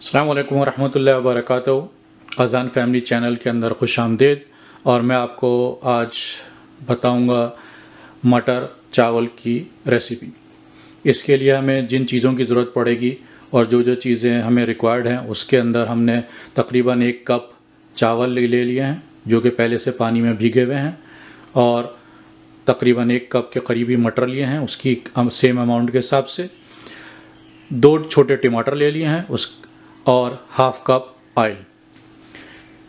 अस्सलाम वालेकुम वरहमतुल्लाहि वबरकातुहू। अज़ान फैमिली चैनल के अंदर खुश आमदीद। और मैं आपको आज बताऊंगा मटर चावल की रेसिपी। इसके लिए हमें जिन चीज़ों की ज़रूरत पड़ेगी और जो जो चीज़ें हमें रिक्वायर्ड हैं उसके अंदर हमने तकरीबन 1 कप चावल ले लिए हैं जो कि पहले से पानी में भीगे हुए हैं, और तकरीबन 1 कप के करीबी मटर लिए हैं उसकी सेम अमाउंट के हिसाब से। 2 छोटे टमाटर ले लिए हैं और हाफ कप ऑयल।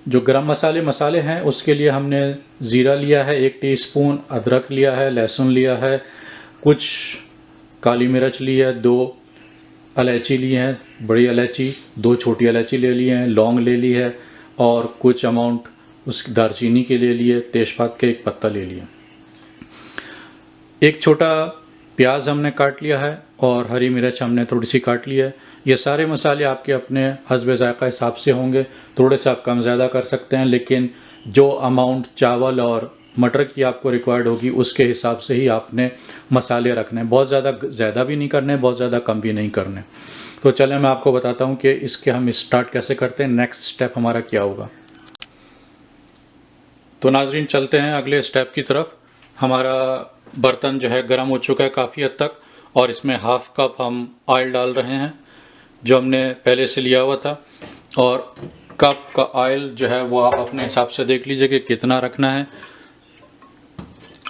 जो गरम मसाले हैं उसके लिए हमने ज़ीरा लिया है 1 टीस्पून, अदरक लिया है, लहसुन लिया है, कुछ काली मिर्च ली है, 2 इलायची ली हैं, बड़ी इलायची, 2 छोटी इलायची ले ली हैं, लौंग ले ली है और कुछ अमाउंट उस दालचीनी के ले लिए, तेज़पात के 1 पत्ता ले लिया। 1 छोटा प्याज हमने काट लिया है और हरी मिर्च हमने थोड़ी सी काट ली है। ये सारे मसाले आपके अपने हस्ब ज़ायक़ा हिसाब से होंगे, थोड़े से आप कम ज़्यादा कर सकते हैं, लेकिन जो अमाउंट चावल और मटर की आपको रिक्वायर्ड होगी उसके हिसाब से ही आपने मसाले रखने हैं। बहुत ज़्यादा भी नहीं करने, बहुत ज़्यादा कम भी नहीं करने। तो चलें मैं आपको बताता हूँ कि इसके हम स्टार्ट कैसे करते हैं, नेक्स्ट स्टेप हमारा क्या होगा। तो नाज़रीन चलते हैं अगले स्टेप की तरफ। हमारा बर्तन जो है गर्म हो चुका है काफ़ी हद तक, और इसमें हाफ कप हम ऑयल डाल रहे हैं जो हमने पहले से लिया हुआ था। और कप का ऑयल जो है वो आप अपने हिसाब से देख लीजिए कि कितना रखना है।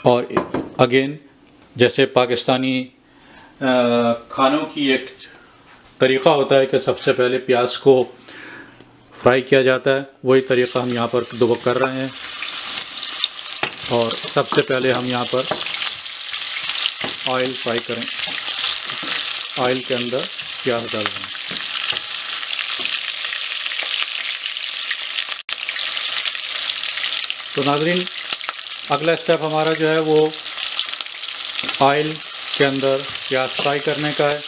और अगेन जैसे पाकिस्तानी खानों की एक तरीक़ा होता है कि सबसे पहले प्याज को फ्राई किया जाता है, वही तरीक़ा हम यहाँ पर कर रहे हैं। और सबसे पहले हम यहाँ पर ऑयल फ्राई करें, ऑयल के अंदर प्याज डाल दें। तो नाज़रीन अगला स्टेप हमारा जो है वो ऑयल के अंदर प्याज फ्राई करने का है।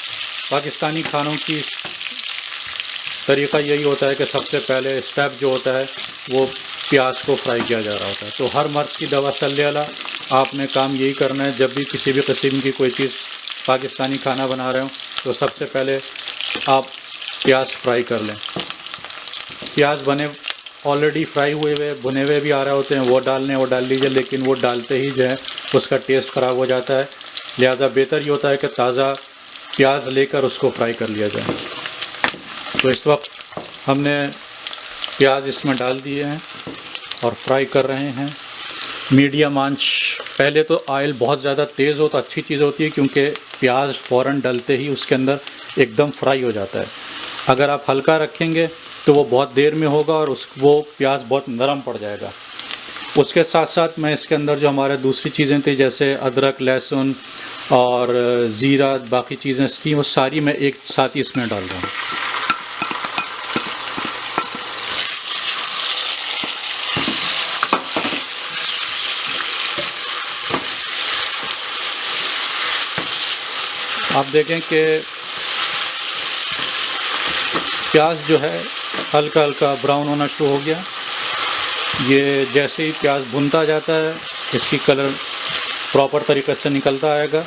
पाकिस्तानी खानों की तरीक़ा यही होता है कि सबसे पहले स्टेप जो होता है वो प्याज को फ्राई किया जा रहा होता है। तो हर मर्द की दवा सल्ले अला, आपने काम यही करना है। जब भी किसी भी किस्म की कोई चीज़ पाकिस्तानी खाना बना रहे हो तो सबसे पहले आप प्याज फ्राई कर लें। प्याज ऑलरेडी फ्राई हुए भुने हुए भी आ रहे होते हैं, वो डाल लीजिए, लेकिन वो डालते ही जो है उसका टेस्ट ख़राब हो जाता है। लिहाजा बेहतर ये होता है कि ताज़ा प्याज लेकर उसको फ्राई कर लिया जाए। तो इस वक्त हमने प्याज इसमें डाल दिए हैं और फ्राई कर रहे हैं मीडियम आंच। पहले तो ऑयल बहुत ज़्यादा तेज़ हो तो अच्छी चीज़ होती है, क्योंकि प्याज फ़ौरन डलते ही उसके अंदर एकदम फ्राई हो जाता है। अगर आप हल्का रखेंगे तो वो बहुत देर में होगा और वो प्याज बहुत नरम पड़ जाएगा। उसके साथ साथ मैं इसके अंदर जो हमारे दूसरी चीज़ें थी जैसे अदरक, लहसुन और ज़ीरा, बाकी चीज़ें थी वो सारी मैं एक साथ ही इसमें डाल रहा हूँ। आप देखें कि प्याज जो है हल्का हल्का ब्राउन होना शुरू हो गया। ये जैसे ही प्याज भुनता जाता है इसकी कलर प्रॉपर तरीक़े से निकलता आएगा,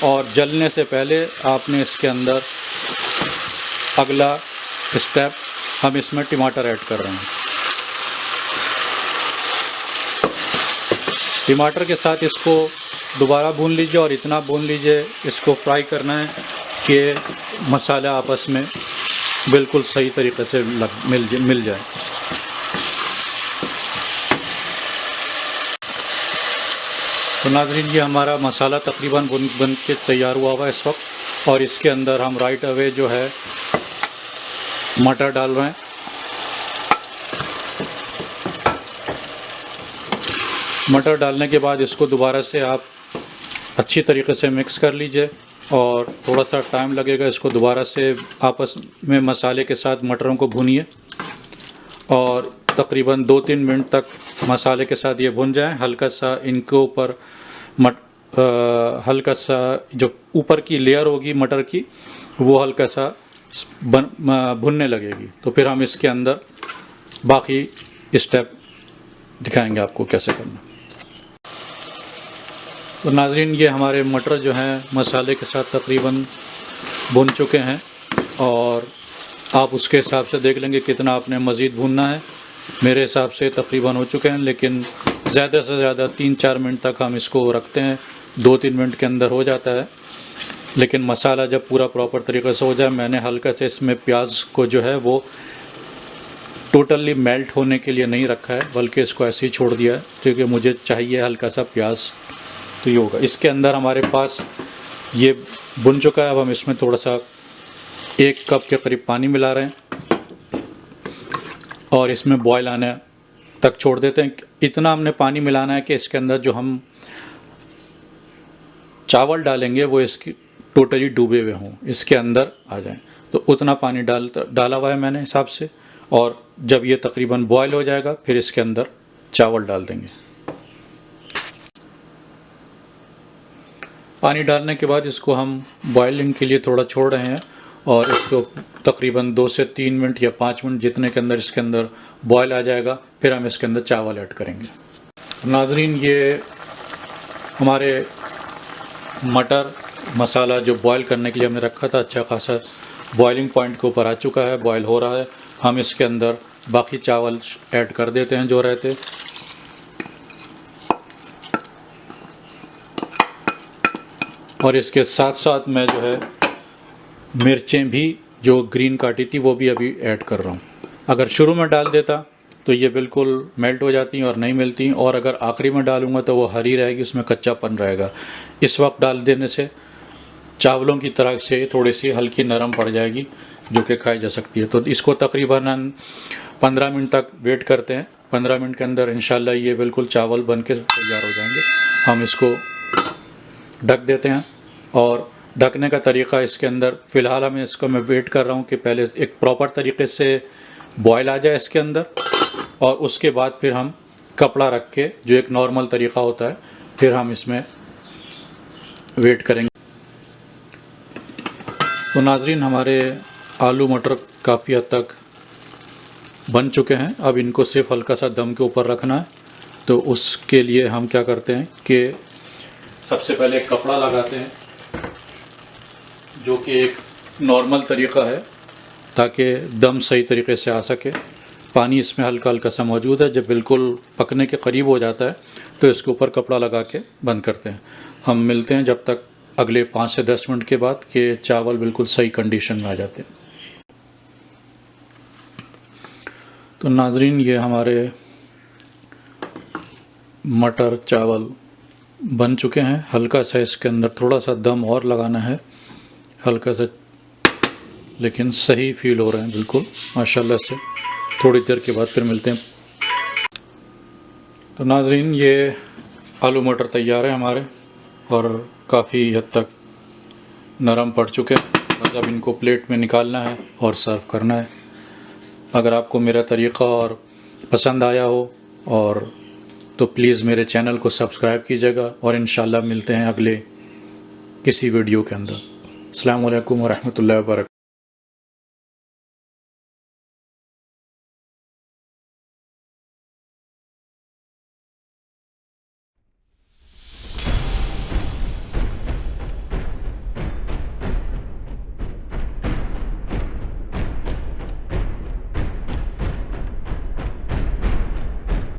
और जलने से पहले आपने इसके अंदर अगला स्टेप हम इसमें टमाटर ऐड कर रहे हैं। टमाटर के साथ इसको दोबारा भून लीजिए और इतना भून लीजिए, इसको फ्राई करना है कि मसाला आपस में बिल्कुल सही तरीक़े से मिल जाए। तो नाज़रीन ये हमारा मसाला तकरीबन बन के तैयार हुआ है इस वक्त, और इसके अंदर हम राइट अवे जो है मटर डाल रहे हैं। मटर डालने के बाद इसको दोबारा से आप अच्छी तरीक़े से मिक्स कर लीजिए, और थोड़ा सा टाइम लगेगा इसको दोबारा से आपस में मसाले के साथ मटरों को भूनिए, और तकरीबन 2-3 मिनट तक मसाले के साथ ये भुन जाएं। हल्का सा इनके ऊपर हल्का सा जो ऊपर की लेयर होगी मटर की वो हल्का सा भुनने लगेगी। तो फिर हम इसके अंदर बाकी स्टेप दिखाएंगे आपको कैसे करना। तो नाज़रीन ये हमारे मटर जो हैं मसाले के साथ तकरीबन भुन चुके हैं, और आप उसके हिसाब से देख लेंगे कितना आपने मज़ीद भूनना है। मेरे हिसाब से तकरीबन हो चुके हैं, लेकिन ज़्यादा से ज़्यादा 3-4 मिनट तक हम इसको रखते हैं। 2-3 मिनट के अंदर हो जाता है, लेकिन मसाला जब पूरा प्रॉपर तरीके से हो जाए, मैंने हल्का से इसमें प्याज को जो है वो टोटली मेल्ट होने के लिए नहीं रखा है, बल्कि इसको ऐसे ही छोड़ दिया है क्योंकि मुझे चाहिए हल्का सा प्याज। तो ये होगा। इसके अंदर हमारे पास ये भुन चुका है। अब हम इसमें थोड़ा सा 1 कप के करीब पानी मिला रहे हैं और इसमें बॉयल आने तक छोड़ देते हैं। इतना हमने पानी मिलाना है कि इसके अंदर जो हम चावल डालेंगे वो इसकी टोटली डूबे हुए हों, इसके अंदर आ जाएं। तो उतना पानी डाला हुआ है मैंने हिसाब से, और जब ये तकरीबन बॉयल हो जाएगा फिर इसके अंदर चावल डाल देंगे। पानी डालने के बाद इसको हम बॉयलिंग के लिए थोड़ा छोड़ रहे हैं और इसको तकरीबन 2 से 3 मिनट या 5 मिनट जितने के अंदर इसके अंदर बॉयल आ जाएगा, फिर हम इसके अंदर चावल ऐड करेंगे। नाज़रीन, ये हमारे मटर मसाला जो बॉयल करने के लिए हमने रखा था अच्छा खासा बॉयलिंग पॉइंट के ऊपर आ चुका है, बॉयल हो रहा है। हम इसके अंदर बाकी चावल ऐड कर देते हैं जो रहते, और इसके साथ साथ मैं जो है मिर्चें भी जो ग्रीन काटी थी वो भी अभी ऐड कर रहा हूँ। अगर शुरू में डाल देता तो ये बिल्कुल मेल्ट हो जाती और नहीं मिलती, और अगर आखिरी में डालूंगा तो वो हरी रहेगी, उसमें कच्चापन रहेगा। इस वक्त डाल देने से चावलों की तरह से थोड़ी सी हल्की नरम पड़ जाएगी जो कि खाई जा सकती है। तो इसको तकरीबन 15 मिनट तक वेट करते हैं। 15 मिनट के अंदर इंशाल्लाह ये बिल्कुल चावल बन के तैयार हो जाएंगे। हम इसको ढक देते हैं, और ढकने का तरीक़ा इसके अंदर फ़िलहाल मैं वेट कर रहा हूँ कि पहले एक प्रॉपर तरीके से बॉयल आ जाए इसके अंदर, और उसके बाद फिर हम कपड़ा रख के जो एक नॉर्मल तरीक़ा होता है फिर हम इसमें वेट करेंगे। तो नाज़रीन, हमारे आलू मटर काफ़ी हद तक बन चुके हैं। अब इनको सिर्फ हल्का सा दम के ऊपर रखना है। तो उसके लिए हम क्या करते हैं कि सबसे पहले एक कपड़ा लगाते हैं जो कि एक नॉर्मल तरीक़ा है ताकि दम सही तरीके से आ सके। पानी इसमें हल्का हल्का सा मौजूद है। जब बिल्कुल पकने के करीब हो जाता है तो इसके ऊपर कपड़ा लगा के बंद करते हैं। हम मिलते हैं जब तक अगले 5 से 10 मिनट के बाद कि चावल बिल्कुल सही कंडीशन में आ जाते हैं। तो नाज़रीन, ये हमारे मटर चावल बन चुके हैं। हल्का सा इसके अंदर थोड़ा सा दम और लगाना है, हल्का सा, लेकिन सही फील हो रहे हैं बिल्कुल माशाल्लाह से। थोड़ी देर के बाद फिर मिलते हैं। तो नाज़रीन, ये आलू मटर तैयार है हमारे और काफ़ी हद तक नरम पड़ चुके हैं। बस अब इनको प्लेट में निकालना है और सर्व करना है। अगर आपको मेरा तरीक़ा और पसंद आया हो और तो प्लीज़ मेरे चैनल को सब्सक्राइब कीजिएगा, और इंशाल्लाह मिलते हैं अगले किसी वीडियो के अंदर। अस्सलामु अलैकुम व रहमतुल्लाहि व बरकातहू।